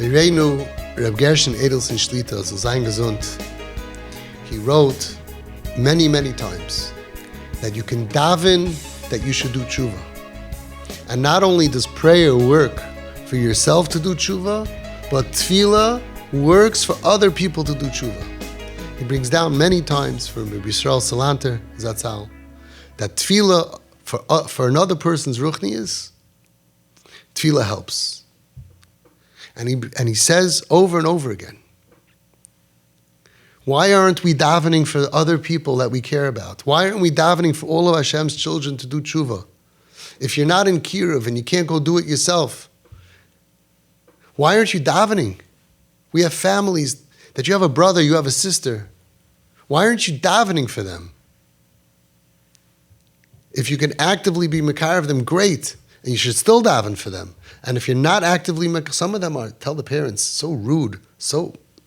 Reinu Reb Gershon Edelstein Shlita, so sein gesund. He wrote many, many times that you can daven that you should do tshuva. And not only does prayer work for yourself to do tshuva, but tefillah works for other people to do tshuva. He brings down many times from Rabbi Yisrael Salanter, Zatzal, that tefillah for another person's ruchnius, tefillah helps. And he says over and over again, why aren't we davening for other people that we care about? Why aren't we davening for all of Hashem's children to do tshuva? If you're not in Kiruv and you can't go do it yourself, why aren't you davening? We have families that you have a brother, you have a sister. Why aren't you davening for them? If you can actively be makar of them, great. And you should still daven for them. And if you're not actively makar, some of them are, tell the parents, so rude.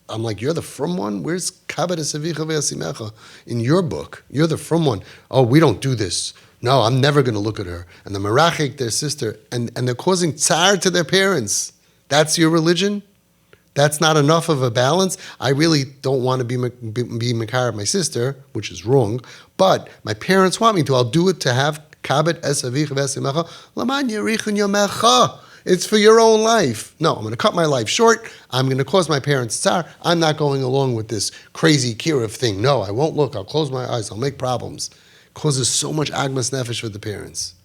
I'm like, you're the from one? Where's kabed esavicha ve'asimecha? In your book, you're the from one. Oh, we don't do this. No, I'm never going to look at her. And the merachik, their sister, and they're causing tsar to their parents. That's your religion? That's not enough of a balance? I really don't want to be makar of my sister, which is wrong, but my parents want me to. I'll do it to have kabed esavicha ve'asimecha. Laman yerichun yomecha. It's for your own life. No, I'm going to cut my life short. I'm going to cause my parents tsar. I'm not going along with this crazy kiruv thing. No, I won't look. I'll close my eyes. I'll make problems. It causes so much agmas nefesh for the parents.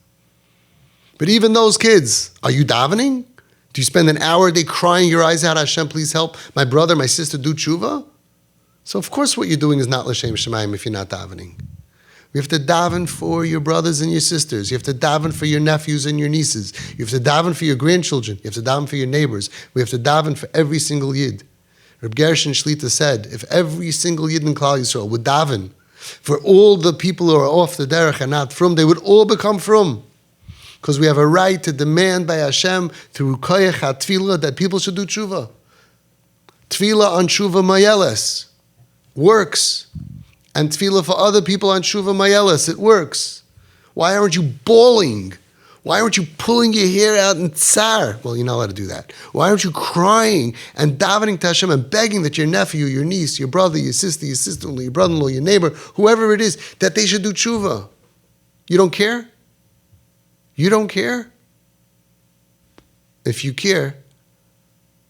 But even those kids, are you davening? Do you spend an hour a day crying your eyes out, Hashem, please help my brother, my sister do tshuva? So of course what you're doing is not l'shem shemayim if you're not davening. You have to daven for your brothers and your sisters. You have to daven for your nephews and your nieces. You have to daven for your grandchildren. You have to daven for your neighbors. We have to daven for every single yid. Reb Gershon Shlita said, if every single yid in Klal Yisrael would daven for all the people who are off the derech and not from, they would all become from. Because we have a right to demand by Hashem through koyach ha-tefillah that people should do tshuva. Tefillah on tshuva mayeles works. And tefillah for other people on Shuva Mayelis, it works. Why aren't you bawling? Why aren't you pulling your hair out in tsar? Well, you're not allowed to do that. Why aren't you crying and davening to Hashem and begging that your nephew, your niece, your brother, your sister-in-law, your brother-in-law, your neighbor, whoever it is, that they should do tshuva? You don't care? You don't care? If you care,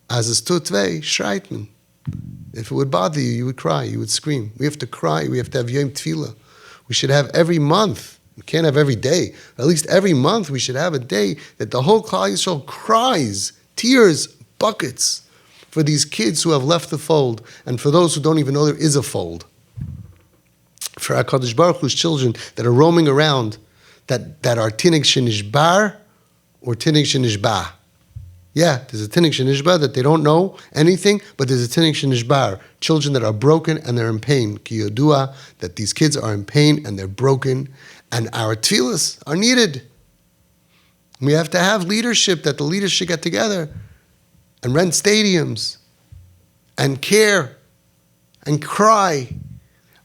as is tutvei, shreitman. If it would bother you, you would cry, you would scream. We have to cry, we have to have Yom Tefillah. We should have every month. We can't have every day. At least every month we should have a day that the whole Klal Yisrael cries, tears, buckets, for these kids who have left the fold, and for those who don't even know there is a fold. For HaKadosh Baruch Hu's children that are roaming around, that are tinig shenishbar or tinig shenishba. Yeah, there's a tinig shenishba that they don't know anything, but there's a tinig shenishbar, children that are broken and they're in pain. Ki yodua, that these kids are in pain and they're broken, and our tefillas are needed. We have to have leadership, that the leaders should get together and rent stadiums and care and cry.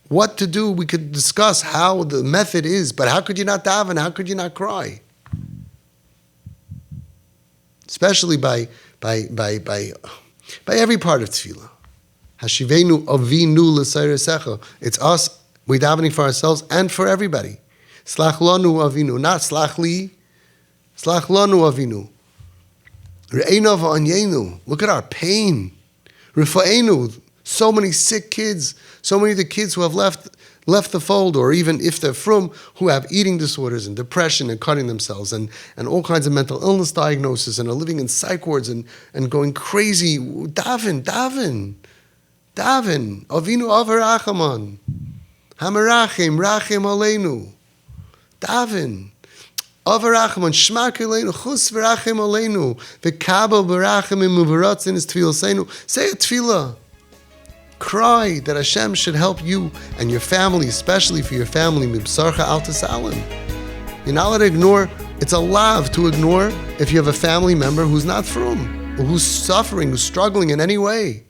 What to do, we could discuss how the method is, but how could you not daven? How could you not cry? Especially by every part of tefillah. Hashivenu avinu l'sayresecha. It's us, we're davening for ourselves and for everybody. Slach lanu avinu, not slach li. Slach lanu avinu. Re'einu v'anyenu. Look at our pain. Rifa'enu. So many sick kids. So many of the kids who have left the fold, or even if they're from, who have eating disorders and depression and cutting themselves and all kinds of mental illness diagnosis and are living in psych wards and going crazy. Daven. Avinu averachaman. Hamerachim, rachim aleinu. Daven. Averachaman, shmak aleinu, chus verachim aleinu. V'kabel berachim imuvaratzin is tefillah. Say a tefillah. Cry that Hashem should help you and your family, especially for your family. Mibsarcha al tasalim. You're not allowed to ignore. It's a lav to ignore if you have a family member who's not from, or who's suffering, who's struggling in any way.